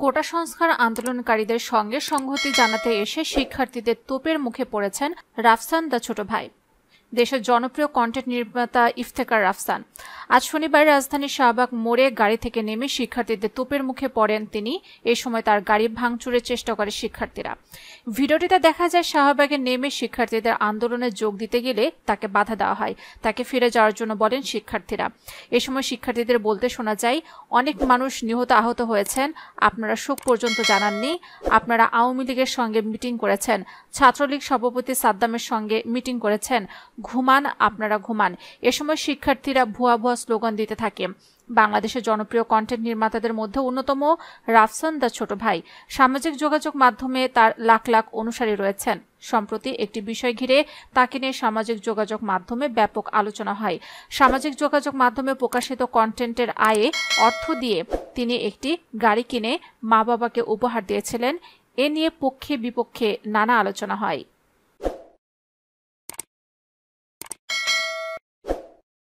কোটা সংস্কার আন্দোলনকারীদের সঙ্গে সংহতি জানাতে এসে শিক্ষার্থীদের তোপের মুখে পড়েছেন রাফসান দা ছোট ভাই। দেশের জনপ্রিয় কন্টেন্ট নির্মাতা ইফতেখার রাফসান আজ শনিবার রাজধানীর শাহবাগ মোড়ে গাড়ি থেকে নেমে শিক্ষার্থীদের তোপের মুখে পড়েন তিনি। এই সময় তার গাড়ি ভাঙচুরের চেষ্টা করে শিক্ষার্থীরা। ভিডিওটিতে দেখা যায় শাহবাগে নেমে শিক্ষার্থীদের আন্দোলনে যোগ দিতে গেলে তাকে বাধা দেওয়া হয়। তাকে ফিরে যাওয়ার জন্য বলেন শিক্ষার্থীরা। এ সময় শিক্ষার্থীদের বলতে শোনা যায়, অনেক মানুষ নিহত আহত হয়েছেন, আপনারা শোক পর্যন্ত জানাননি, আপনারা আওয়ামী লীগের সঙ্গে মিটিং করেছেন, ছাত্রলীগ সভাপতি সাদ্দামের সঙ্গে মিটিং করেছেন, ঘুমান, আপনারা ঘুমান। এ সময় শিক্ষার্থীরা ভুয়া ভুয়া স্লোগান দিতে থাকে। বাংলাদেশের জনপ্রিয় কন্টেন্ট নির্মাতাদের মধ্যে অন্যতম রাফসান দা ছোট ভাই। সামাজিক যোগাযোগ মাধ্যমে তার লাখ লাখ অনুসারী রয়েছেন। সম্প্রতি একটি বিষয় ঘিরে তাকে নিয়ে সামাজিক যোগাযোগ মাধ্যমে ব্যাপক আলোচনা হয়। সামাজিক যোগাযোগ মাধ্যমে প্রকাশিত কন্টেন্টের আয়ে অর্থ দিয়ে তিনি একটি গাড়ি কিনে মা বাবাকে উপহার দিয়েছিলেন। এ নিয়ে পক্ষে বিপক্ষে নানা আলোচনা হয়।